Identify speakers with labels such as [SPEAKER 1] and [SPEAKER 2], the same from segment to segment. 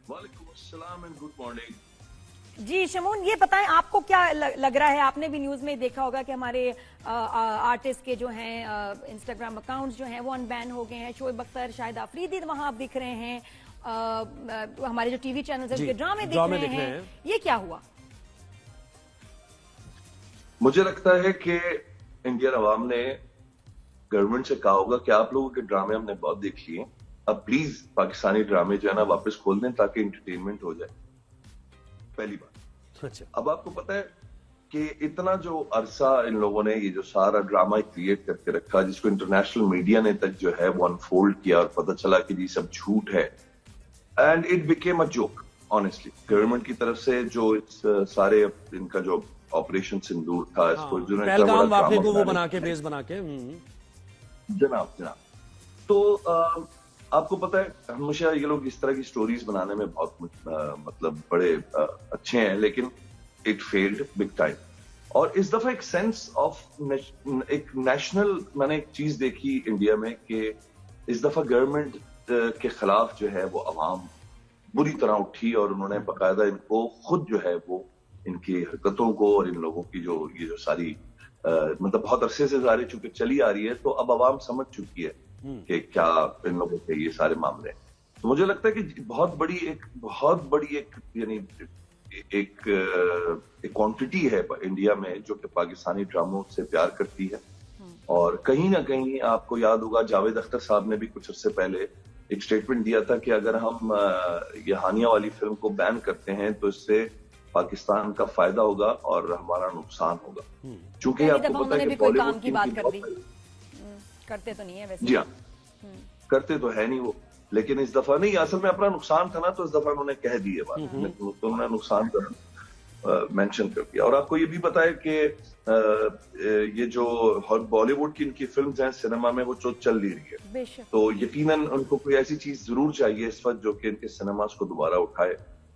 [SPEAKER 1] वालेकुम अस्सलाम and good morning.
[SPEAKER 2] जी शमून, ये बताएं आपको क्या लग रहा है। आपने भी न्यूज में देखा होगा कि हमारे आर्टिस्ट के जो हैं इंस्टाग्राम अकाउंट्स जो हैं वो अनबैन हो गए हैं। शोएब अख्तर, शाहिद आफरीदी वहां आप दिख रहे हैं, हमारे जो टीवी चैनल्स हैं उनके ड्रामे दिख रहे हैं। ये क्या हुआ?
[SPEAKER 1] मुझे लगता है कि इंडियन अवाम ने गवर्नमेंट से कहा होगा कि आप लोगों के ड्रामे हमने बहुत देख लिए, अब प्लीज पाकिस्तानी ड्रामे जो है ना वापस खोल दें ताकि एंटरटेनमेंट हो जाए। पहली बात।
[SPEAKER 3] अच्छा,
[SPEAKER 1] अब आपको पता है कि इतना जो अरसा इन लोगों ने ये जो सारा ड्रामा क्रिएट करके रखा, जिसको इंटरनेशनल मीडिया ने तक जो है वो अनफोल्ड किया और पता चला कि ये सब झूठ है, and it became a joke honestly. Government की तरफ से जो इस सारे इनका जो ऑपरेशन सिंदूर था, इसको
[SPEAKER 3] पहलगाम वाकये को वो बना के बेस बना के
[SPEAKER 1] जनाब तो आपको पता है हमेशा ये लोग इस तरह की स्टोरीज बनाने में बहुत मतलब बड़े अच्छे हैं, लेकिन इट फेल्ड बिग टाइम। और इस दफा एक सेंस ऑफ एक नेशनल मैंने एक चीज देखी इंडिया में कि इस दफा गवर्नमेंट के खिलाफ जो है वो अवाम बुरी तरह उठी और उन्होंने बाकायदा इनको खुद जो है वो इनकी हरकतों को और इन लोगों की जो ये जो सारी मतलब बहुत अरसे से जारी चुकी चली आ रही है, तो अब अवाम समझ चुकी है कि क्या इन लोगों के ये सारे मामले हैं। तो मुझे लगता है कि बहुत बड़ी एक यानी एक क्वांटिटी है इंडिया में जो कि पाकिस्तानी ड्रामों से प्यार करती है। और कहीं ना कहीं आपको याद होगा जावेद अख्तर साहब ने भी कुछ अर्से पहले एक स्टेटमेंट दिया था कि अगर हम ये हानिया वाली फिल्म को बैन करते हैं तो इससे पाकिस्तान का फायदा होगा और हमारा नुकसान होगा। चूंकि आपको पता है कि
[SPEAKER 2] कोई काम की बात कर दी, करते तो नहीं है वैसे।
[SPEAKER 1] जी हाँ, करते तो है नहीं वो, लेकिन इस दफा नहीं, असल में अपना नुकसान था ना, तो इस दफा उन्होंने कह दी है बात, तो उन्होंने नुकसान मेंशन कर दिया। और आपको ये भी पता है कि ये जो बॉलीवुड की इनकी फिल्म्स हैं सिनेमा में वो चल नहीं रही है, तो यकीनन उनको कोई ऐसी चीज जरूर चाहिए इस वक्त जो कि इनके सिनेमास को दोबारा उठाए।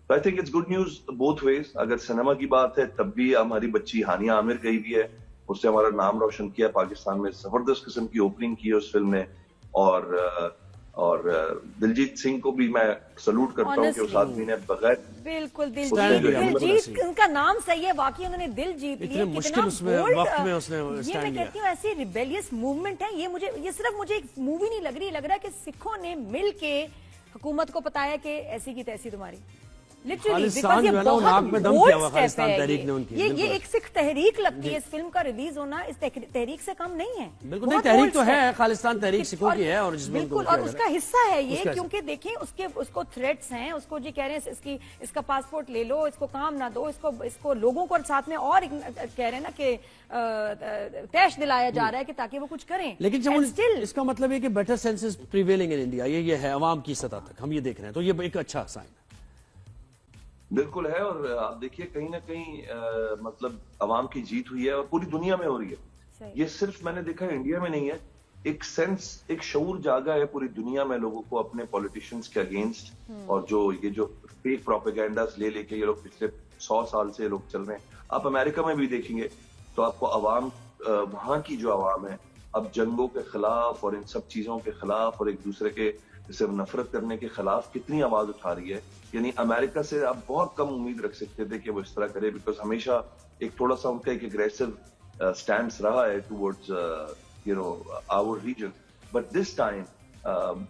[SPEAKER 1] तो I think it's good news both ways. अगर सिनेमा की बात है तब भी हमारी बच्ची हानिया आमिर गई भी है, उससे हमारा नाम रोशन किया, पाकिस्तान में जबरदस्त किस्म की ओपनिंग की है उस फिल्म ने। और दिलजीत सिंह को भी मैं सलूट करता हूँ कि उस आदमी ने बगैर
[SPEAKER 2] बिल्कुल दिलजीत उनका नाम सही है, वाकई उन्होंने दिल जीत लिया।
[SPEAKER 3] मुश्किल वक्त में उसने
[SPEAKER 2] ये मैं कहती हूँ ऐसी रिबेलियस मूवमेंट है। ये सिर्फ मुझे एक मूवी नहीं लग रही, लग रहा है कि सिखों ने मिल के हुकूमत को बताया कि ऐसी की तैसी तुम्हारी। लिटरली बिकॉज़ ये बहुत बोल्ड स्टेप है। ये एक सिख तहरीक लगती है। इस फिल्म का रिलीज होना इस तहरीक से कम नहीं है।
[SPEAKER 3] बिल्कुल नहीं, तहरीक तो है, खालिस्तान तहरीक सिखों की है और
[SPEAKER 2] बिल्कुल, और उसका हिस्सा है ये, क्योंकि देखिए उसको थ्रेट्स हैं, उसको जी कह रहे हैं इसका पासपोर्ट ले लो, इसको काम ना दो, इसको लोगों को साथ में और कह रहे हैं ना कि तैश दिलाया जा रहा है कि ताकि वो कुछ करें।
[SPEAKER 3] लेकिन स्टिल इसका मतलब है कि better sense is prevailing in India, ये है अवाम की सतह तक हम ये देख रहे हैं, तो ये एक अच्छा साइन
[SPEAKER 1] बिल्कुल है। और आप देखिए कहीं ना कहीं मतलब अवाम की जीत हुई है और पूरी दुनिया में हो रही है। ये सिर्फ मैंने देखा है इंडिया में नहीं है, एक सेंस, एक शऊर जागा है पूरी दुनिया में लोगों को अपने पॉलिटिशियंस के अगेंस्ट। और जो फेक प्रोपेगेंडास लेके ये लोग पिछले 100 साल से लोग चल रहे हैं। आप अमेरिका में भी देखेंगे तो आपको अवाम, वहां की जो अवाम है अब जंगों के खिलाफ और इन सब चीजों के खिलाफ और एक दूसरे के जैसे नफरत करने के खिलाफ कितनी आवाज उठा रही है। यानी अमेरिका से आप बहुत कम उम्मीद रख सकते थे कि वो इस तरह करे, बिकॉज हमेशा एक थोड़ा सा उनका एक एग्रेसिव स्टैंड रहा है towards our region. But this time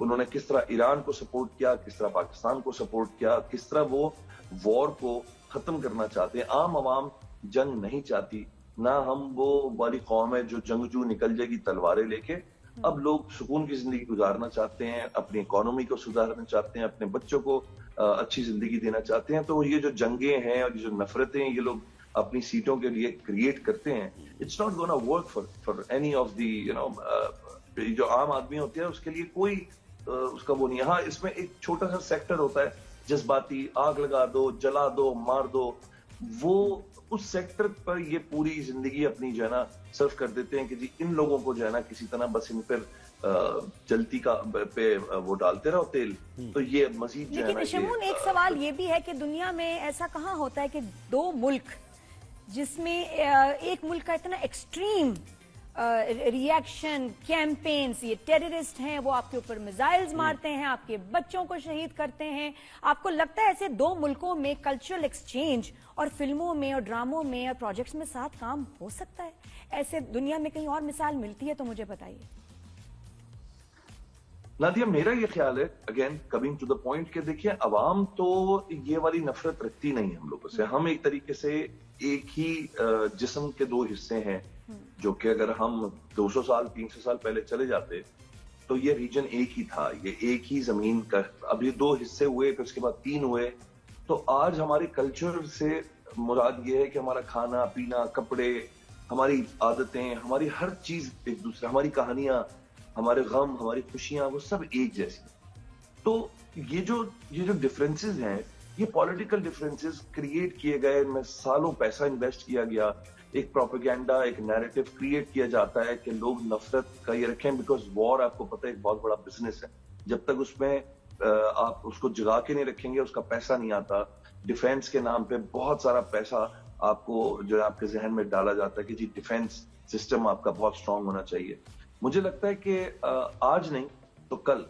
[SPEAKER 1] उन्होंने किस तरह ईरान को सपोर्ट किया, किस तरह पाकिस्तान को सपोर्ट किया, किस तरह वो वॉर को खत्म करना चाहते हैं। आम आवाम जंग नहीं चाहती, ना हम वो वाली कौम है जो जंगजू निकल जाएगी तलवारें लेके। अब लोग सुकून की जिंदगी गुजारना चाहते हैं, अपनी इकोनॉमी को सुधारना चाहते हैं, अपने बच्चों को अच्छी जिंदगी देना चाहते हैं। तो ये जो जंगें हैं और ये जो नफरतें ये लोग अपनी सीटों के लिए क्रिएट करते हैं, it's not gonna work for any of the जो आम आदमी होते हैं उसके लिए कोई उसका वो नहीं। हाँ, इसमें एक छोटा सा सेक्टर होता है जज्बाती, आग लगा दो, जला दो, मार दो, वो उस सेक्टर पर ये पूरी जिंदगी अपनी जो है ना सर्व कर देते हैं कि जी इन लोगों को जो है ना किसी तरह बस इन पर जलती का पे वो डालते रहो तेल, तो ये मजीद जो है ना।
[SPEAKER 2] शमून, एक सवाल ये भी है कि दुनिया में ऐसा कहाँ होता है कि दो मुल्क जिसमें एक मुल्क का इतना एक्सट्रीम रिएक्शन, कैंपेन्स, ये टेररिस्ट हैं, वो आपके ऊपर मिसाइल्स मारते हैं, आपके बच्चों को शहीद करते हैं। आपको लगता है ऐसे दो मुल्कों में कल्चरल एक्सचेंज और फिल्मों में और ड्रामों में और प्रोजेक्ट्स में साथ काम हो सकता है? ऐसे दुनिया में कहीं और मिसाल मिलती है तो मुझे बताइए।
[SPEAKER 1] नादिया, मेरा ये ख्याल है, again coming to the point, के देखिए अवाम तो ये वाली नफरत रखती नहीं हम लोगों से। हम एक तरीके से एक ही जिस्म के दो हिस्से हैं, जो कि अगर हम 200 साल 300 साल पहले चले जाते तो ये रीजन एक ही था, ये एक ही जमीन का। अब ये 2 हिस्से हुए, फिर उसके बाद 3 हुए। तो आज हमारे कल्चर से मुराद ये है कि हमारा खाना पीना, कपड़े, हमारी आदतें, हमारी हर चीज एक दूसरे, हमारी कहानियां, हमारे गम, हमारी खुशियां, वो सब एक जैसी। तो ये जो डिफरेंसेस हैं, ये पॉलिटिकल डिफरेंसेस क्रिएट किए गए, इनमें सालों पैसा इन्वेस्ट किया गया, एक प्रोपेगेंडा, एक नैरेटिव क्रिएट किया जाता है कि लोग नफरत का ये रखें, बिकॉज वॉर आपको पता है एक बहुत बड़ा बिजनेस है। जब तक उसमें आप उसको जगा के नहीं रखेंगे, उसका पैसा नहीं आता। डिफेंस के नाम पे बहुत सारा पैसा आपको जो है आपके जहन में डाला जाता है कि जी डिफेंस सिस्टम आपका बहुत स्ट्रांग होना चाहिए। मुझे लगता है कि आज नहीं तो कल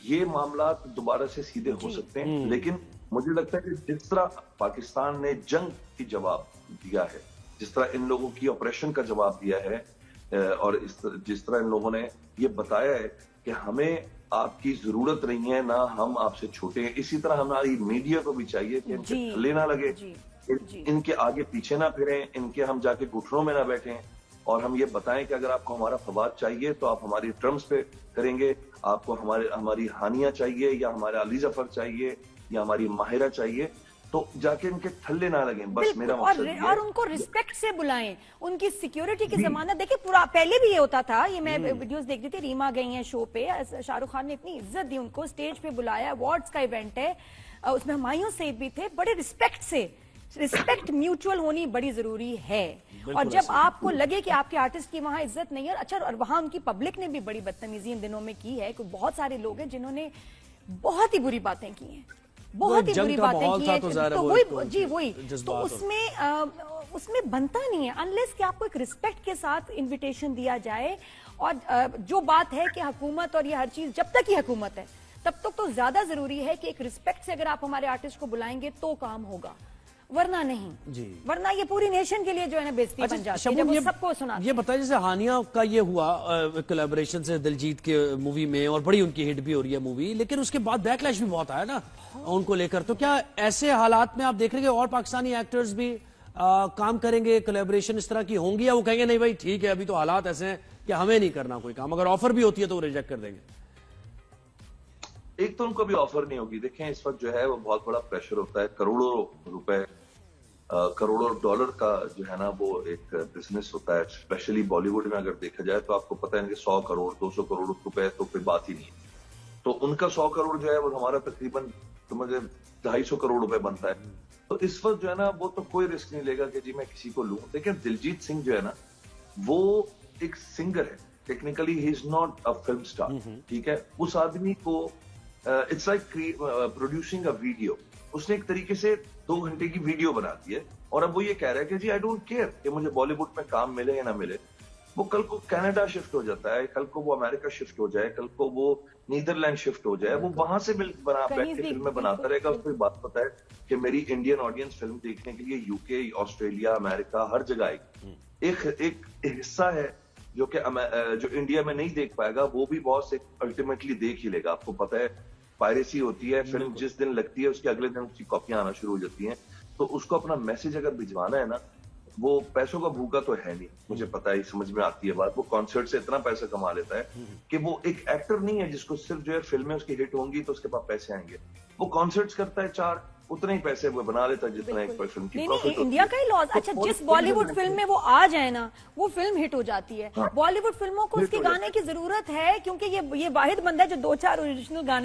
[SPEAKER 1] ये मामला दोबारा से सीधे हो सकते हैं, लेकिन मुझे लगता है कि जिस तरह पाकिस्तान ने जंग की जवाब दिया है, जिस तरह इन लोगों की ऑपरेशन का जवाब दिया है, और जिस तरह इन लोगों ने ये बताया है कि हमें आपकी जरूरत नहीं है, ना हम आपसे छोटे हैं, इसी तरह हमारी मीडिया को भी चाहिए कि इनके थल्ले ना लगे, इनके आगे पीछे ना फिरें, इनके हम जाके घुटनों में ना बैठें, और हम ये बताएं कि अगर आपको हमारा फवाद चाहिए तो आप हमारी टर्म्स पे करेंगे, आपको हमारी हानिया चाहिए या हमारा अली जफर चाहिए या हमारी माहिरा चाहिए, तो जाके इनके थल्ले ना लगें। बस मेरा मकसद
[SPEAKER 2] और उनको रिस्पेक्ट से बुलाएं, उनकी सिक्योरिटी की जमानत। देखिए पूरा पहले भी ये होता था, ये मैं वीडियोस देख रही थी, रीमा गई हैं शो पे, शाहरुख खान ने इतनी इज्जत दी उनको, स्टेज पे बुलाया, अवार्ड्स का इवेंट है, उसमें हुमायूं सईद भी थे, बड़े रिस्पेक्ट से। रिस्पेक्ट म्यूचुअल होनी बड़ी जरूरी है, और जब आपको लगे कि आपके आर्टिस्ट की वहां इज्जत नहीं है, अच्छा, और वहां उनकी पब्लिक ने भी बड़ी बदतमीजी इन दिनों में की है, बहुत सारे लोग हैं जिन्होंने बहुत ही बुरी बातें की हैं, बहुत ही बुरी बातें की हैं, तो वही तो उसमें बनता नहीं है अनलेस कि आपको एक रिस्पेक्ट के साथ इन्विटेशन दिया जाए। और जो बात है कि हुकूमत और ये हर चीज, जब तक ये हुकूमत है तब तक तो ज्यादा जरूरी है कि एक रिस्पेक्ट से अगर आप हमारे आर्टिस्ट को बुलाएंगे तो काम होगा, वरना नहीं जी। वरना ये पूरी नेशन के लिए जो है ना बेइज्जती बन जाती है, जब वो सबको सुना।
[SPEAKER 3] ये बताइए, जैसे हानिया का ये हुआ कोलैबोरेशन से दिलजीत के मूवी में, और बड़ी उनकी हिट भी हो रही है मूवी, लेकिन उसके बाद बैकलैश भी बहुत आया ना उनको लेकर। तो क्या ऐसे हालात में आप देख रहे हैं और पाकिस्तानी एक्टर्स भी काम करेंगे, कोलैबोरेशन इस तरह की होंगी, या वो कहेंगे नहीं भाई ठीक है अभी तो हालात ऐसे हैं कि हमें नहीं करना कोई काम, अगर ऑफर भी होती है तो वो रिजेक्ट कर देंगे?
[SPEAKER 1] एक तो उनको भी ऑफर नहीं होगी। देखें इस वक्त जो है वो बहुत बड़ा प्रेशर होता है, करोड़ों रुपए, करोड़ों डॉलर का जो है ना वो एक बिजनेस होता है, स्पेशली बॉलीवुड में अगर देखा जाए तो आपको पता है कि 100 करोड़ 200 करोड़ रुपए तो कोई बात ही नहीं है। तो उनका 100 करोड़ जो है वो हमारा तकरीबन समझे 250 करोड़ रुपए बनता है। तो इस वक्त जो है ना वो तो कोई रिस्क नहीं लेगा कि जी मैं किसी को लूं। देखिए दिलजीत सिंह जो है ना वो एक सिंगर है, technically he is not a film star, ठीक है। उस आदमी को it's like producing a video, उसने एक तरीके से 2 घंटे की वीडियो बना दी है, और अब वो ये कह रहा है कि जी आई डोंट केयर कि मुझे बॉलीवुड में काम मिले या ना मिले। वो कल को कनाडा शिफ्ट हो जाता है, कल को वो अमेरिका शिफ्ट हो जाए, कल को वो नीदरलैंड शिफ्ट हो जाए, वो वहां से बैठ के फिल्में बनाता रहेगा। उसको बात पता है कि मेरी इंडियन ऑडियंस फिल्म देखने के लिए यूके, ऑस्ट्रेलिया, अमेरिका हर जगह आएगी। एक हिस्सा है जो कि जो इंडिया में नहीं देख पाएगा, वो भी बहुत से अल्टीमेटली देख ही लेगा। आपको पता है पायरेसी होती है, फिल्म जिस दिन लगती है उसके अगले दिन उसकी कॉपियां आना शुरू हो जाती हैं। तो उसको अपना मैसेज अगर भिजवाना है ना, वो पैसों का भूखा तो है नहीं, मुझे पता है, समझ में आती है बात। वो कॉन्सर्ट से इतना पैसा कमा लेता है कि वो एक एक्टर नहीं है जिसको सिर्फ जो है फिल्में उसकी हिट होंगी तो उसके पास पैसे आएंगे। वो कॉन्सर्ट्स करता है 4, उतने ही पैसे वो बना लेता है जितना एक फिल्म की प्रॉफिट होती है।
[SPEAKER 2] इंडिया का ही लॉस। अच्छा, जिस बॉलीवुड फिल्म में वो आ जाए ना वो फिल्म हिट हो जाती है। बॉलीवुड फिल्मों को उसके गाने की जरूरत है, क्योंकि ये वाहिद बंदा है जो 2-4 ओरिजिनल गाने